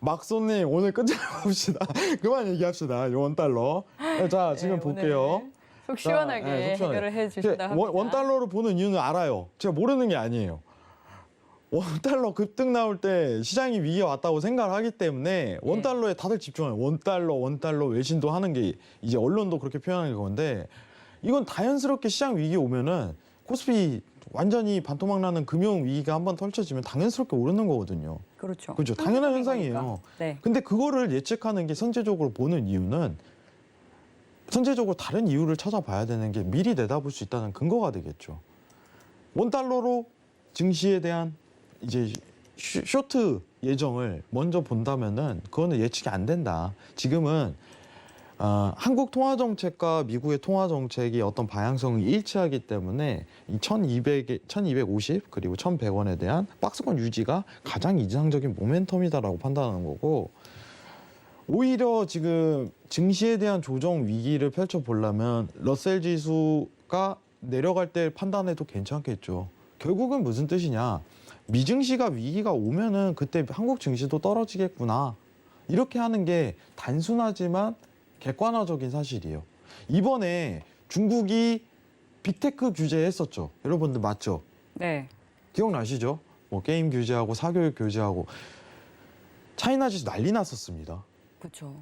막손님 오늘 끝장을 봅시다. 그만 얘기합시다. 원달러. 자, 지금 네, 볼게요. 오늘 속 시원하게 자, 속 시원하게. 해결을 해주신다 합니다. 원달러로 보는 이유는 알아요. 제가 모르는 게 아니에요. 원달러 급등 나올 때 시장이 위기에 왔다고 생각을 하기 때문에 원달러에 다들 집중해요. 원달러 외신도 하는 게 이제 언론도 그렇게 표현하는 건데 이건 자연스럽게 시장 위기 오면은 코스피 완전히 반토막 나는 금융 위기가 한번 펼쳐지면 당연스럽게 오르는 거거든요. 그렇죠. 그렇죠. 당연한 현상이에요. 거니까. 네. 근데 그거를 예측하는 게 선제적으로 보는 이유는 선제적으로 다른 이유를 찾아봐야 되는 게 미리 내다볼 수 있다는 근거가 되겠죠. 원달러로 증시에 대한 이제 쇼트 예정을 먼저 본다면은 그거는 예측이 안 된다. 지금은 한국 통화 정책과 미국의 통화 정책이 어떤 방향성이 일치하기 때문에 이 1250 그리고 1100원에 대한 박스권 유지가 가장 이상적인 모멘텀이다라고 판단하는 거고 오히려 지금 증시에 대한 조정 위기를 펼쳐보려면 러셀 지수가 내려갈 때 판단해도 괜찮겠죠. 결국은 무슨 뜻이냐. 미증시가 위기가 오면은 그때 한국 증시도 떨어지겠구나. 이렇게 하는 게 단순하지만 객관화적인 사실이에요. 이번에 중국이 빅테크 규제했었죠. 여러분들 맞죠? 네. 기억나시죠? 뭐 게임 규제하고 사교육 규제하고 차이나 지수 난리 났었습니다. 그렇죠.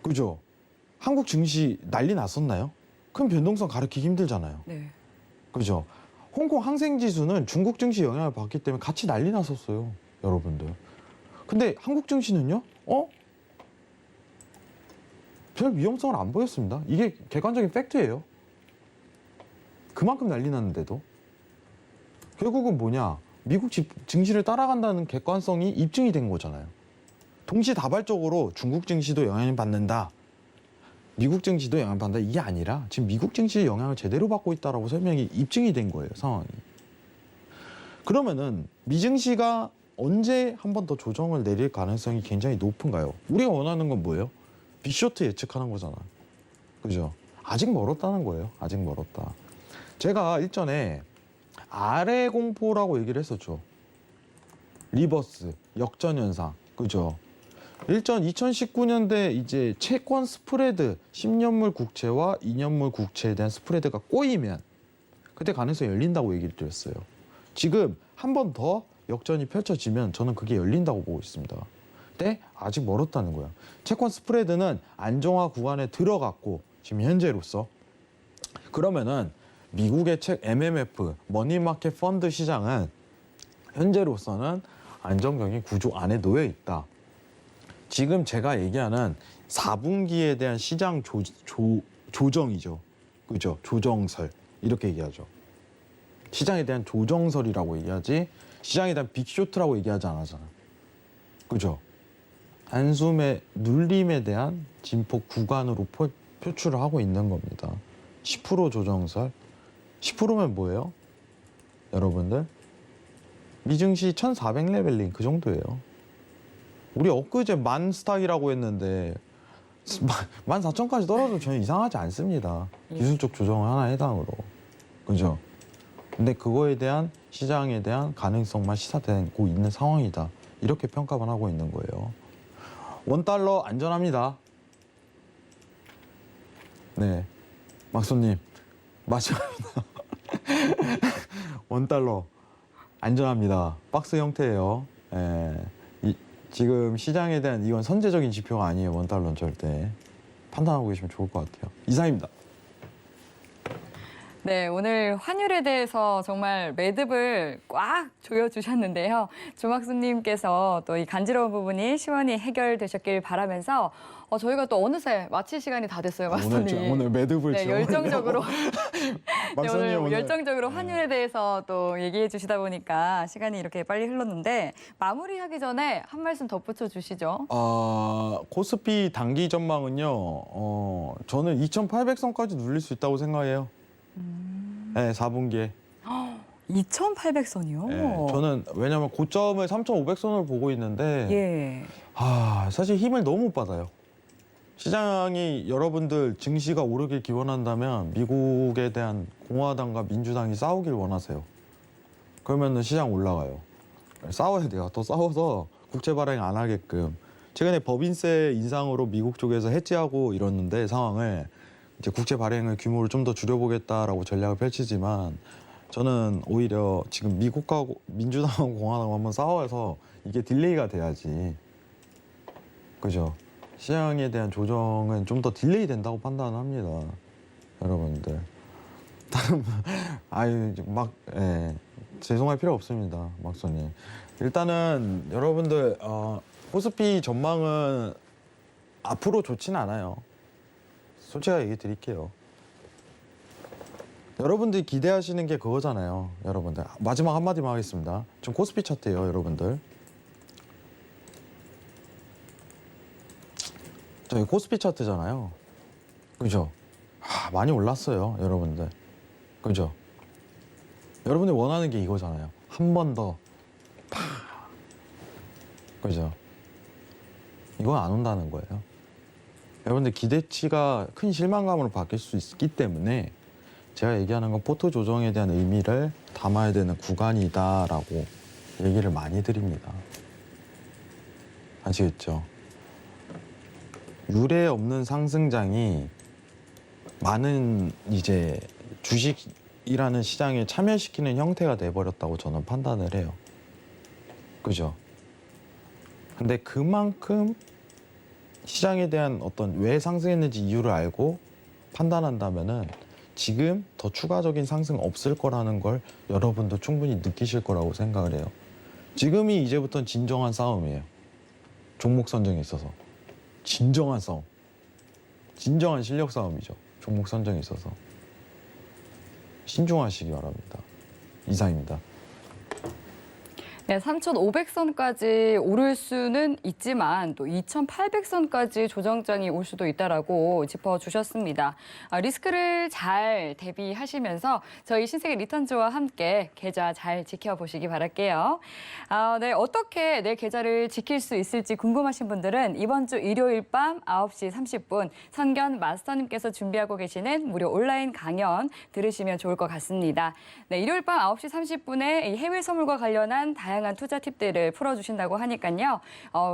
그죠? 한국 증시 난리 났었나요? 큰 변동성 가리키기 힘들잖아요. 네. 그죠? 홍콩 항생 지수는 중국 증시 영향을 받기 때문에 같이 난리 났었어요, 여러분들. 근데 한국 증시는요? 별 위험성을 안 보였습니다. 이게 객관적인 팩트예요. 그만큼 난리 났는데도. 결국은 뭐냐? 미국 증시를 따라간다는 객관성이 입증이 된 거잖아요. 동시다발적으로 중국 증시도 영향을 받는다. 미국 증시도 영향을 받는다. 이게 아니라 지금 미국 증시의 영향을 제대로 받고 있다라고 설명이 입증이 된 거예요, 상황이. 그러면은 미증시가 언제 한 번 더 조정을 내릴 가능성이 굉장히 높은가요? 우리가 원하는 건 뭐예요? 빅쇼트 예측하는 거잖아. 그죠? 아직 멀었다는 거예요. 아직 멀었다. 제가 일전에 아래 공포라고 얘기를 했었죠. 리버스, 역전 현상. 그죠? 2019년대 이제 채권 스프레드, 10년물 국채와 2년물 국채에 대한 스프레드가 꼬이면 그때 가능성이 열린다고 얘기를 드렸어요. 지금 한 번 더 역전이 펼쳐지면 저는 그게 열린다고 보고 있습니다. 근데 아직 멀었다는 거예요. 채권 스프레드는 안정화 구간에 들어갔고 지금 현재로서 그러면은 미국의 책 MMF, 머니마켓 펀드 시장은 현재로서는 안정적인 구조 안에 놓여 있다. 지금 제가 얘기하는 4분기에 대한 시장 조정이죠. 그죠? 조정설. 이렇게 얘기하죠. 시장에 대한 조정설이라고 얘기하지 시장에 대한 빅쇼트라고 얘기하지 않았잖아. 그죠? 단숨에 눌림에 대한 진폭 구간으로 표출을 하고 있는 겁니다. 10% 조정설. 10%면 뭐예요? 여러분들? 미증시 1400레벨링 그 정도예요. 우리 엊그제 만 스탁이라고 했는데 14,000까지 떨어져도 전혀 이상하지 않습니다. 기술적 조정 하나 해당으로. 그죠? 근데 그거에 대한 시장에 대한 가능성만 시사되고 있는 상황이다. 이렇게 평가만 하고 있는 거예요. 원달러 안전합니다. 네. 막손님, 맞습니다. 원달러 안전합니다. 박스 형태예요. 예. 지금 시장에 대한 이건 선제적인 지표가 아니에요. 원달러는 절대. 판단하고 계시면 좋을 것 같아요. 이상입니다. 네, 오늘 환율에 대해서 정말 매듭을 꽉 조여주셨는데요. 조막수님께서 또 이 간지러운 부분이 시원히 해결되셨길 바라면서 저희가 또 어느새 마칠 시간이 다 됐어요, 막수님. 오늘 매듭을 네, 지어보려고. 열정적으로 막수님 오늘 열정적으로 환율에 대해서 또 얘기해 주시다 보니까 시간이 이렇게 빨리 흘렀는데 마무리하기 전에 한 말씀 덧붙여 주시죠. 코스피 단기 전망은요. 저는 2,800선까지 눌릴 수 있다고 생각해요. 네, 4분기에. 2,800선이요? 네, 저는 왜냐면 고점을 3,500선을 보고 있는데 예. 사실 힘을 너무 못 받아요. 시장이 여러분들 증시가 오르길 기원한다면 미국에 대한 공화당과 민주당이 싸우길 원하세요. 그러면 시장 올라가요. 싸워야 돼요. 더 싸워서 국채 발행 안 하게끔. 최근에 법인세 인상으로 미국 쪽에서 해지하고 이러는데 상황을 이제 국채 발행을 규모를 좀 더 줄여보겠다라고 전략을 펼치지만 저는 오히려 지금 미국과 민주당하고 공화당하고 한번 싸워서 이게 딜레이가 돼야지. 그죠? 시장에 대한 조정은 좀 더 딜레이 된다고 판단합니다. 여러분들. 죄송할 필요 없습니다. 막선님. 일단은 여러분들 코스피 전망은 앞으로 좋지는 않아요. 솔직하게 얘기 드릴게요. 여러분들이 기대하시는 게 그거잖아요. 여러분들. 마지막 한마디만 하겠습니다. 지금 코스피 차트예요, 여러분들. 저희 코스피 차트잖아요. 그죠? 많이 올랐어요, 여러분들. 그죠? 여러분들 원하는 게 이거잖아요. 한 번 더. 그죠? 이건 안 온다는 거예요. 여러분들 기대치가 큰 실망감으로 바뀔 수 있기 때문에 제가 얘기하는 건 포트 조정에 대한 의미를 담아야 되는 구간이다라고 얘기를 많이 드립니다. 아시겠죠? 유례 없는 상승장이 많은 이제 주식이라는 시장에 참여시키는 형태가 돼버렸다고 저는 판단을 해요. 그죠? 근데 그만큼 시장에 대한 어떤 왜 상승했는지 이유를 알고 판단한다면은 지금 더 추가적인 상승 없을 거라는 걸 여러분도 충분히 느끼실 거라고 생각을 해요. 지금이 이제부터는 진정한 싸움이에요. 종목 선정에 있어서. 진정한 싸움. 진정한 실력 싸움이죠. 종목 선정에 있어서. 신중하시기 바랍니다. 이상입니다. 네, 3,500선까지 오를 수는 있지만 또 2,800선까지 조정장이 올 수도 있다라고 짚어주셨습니다. 리스크를 잘 대비하시면서 저희 신세계 리턴즈와 함께 계좌 잘 지켜보시기 바랄게요. 네, 어떻게 내 계좌를 지킬 수 있을지 궁금하신 분들은 이번 주 일요일 밤 9시 30분 선견 마스터님께서 준비하고 계시는 무료 온라인 강연 들으시면 좋을 것 같습니다. 네, 일요일 밤 9시 30분에 이 해외 선물과 관련한 다양한 투자 팁들을 풀어주신다고 하니까요.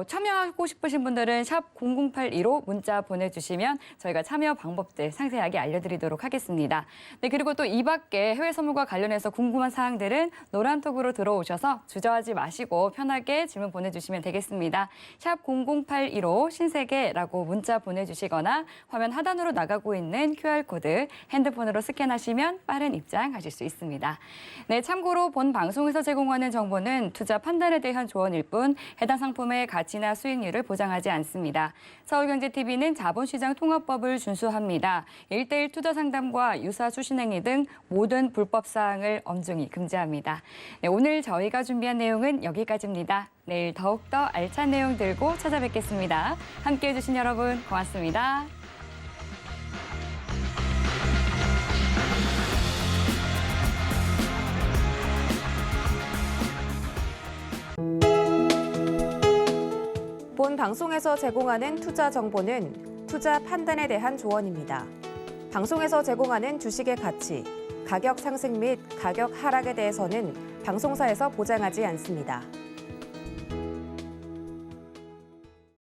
참여하고 싶으신 분들은 샵 0082로 문자 보내주시면 저희가 참여 방법들 상세하게 알려드리도록 하겠습니다. 네, 그리고 또 이 밖에 해외 선물과 관련해서 궁금한 사항들은 노란톡으로 들어오셔서 주저하지 마시고 편하게 질문 보내주시면 되겠습니다. 샵 0082로 신세계라고 문자 보내주시거나 화면 하단으로 나가고 있는 QR코드 핸드폰으로 스캔하시면 빠른 입장하실 수 있습니다. 네, 참고로 본 방송에서 제공하는 정보는 투자 판단에 대한 조언일 뿐 해당 상품의 가치나 수익률을 보장하지 않습니다. 서울경제TV는 자본시장 통합법을 준수합니다. 1:1 투자 상담과 유사 수신행위 등 모든 불법 사항을 엄중히 금지합니다. 네, 오늘 저희가 준비한 내용은 여기까지입니다. 내일 더욱더 알찬 내용 들고 찾아뵙겠습니다. 함께해 주신 여러분 고맙습니다. 본 방송에서 제공하는 투자 정보는 투자 판단에 대한 조언입니다. 방송에서 제공하는 주식의 가치, 가격 상승 및 가격 하락에 대해서는 방송사에서 보장하지 않습니다.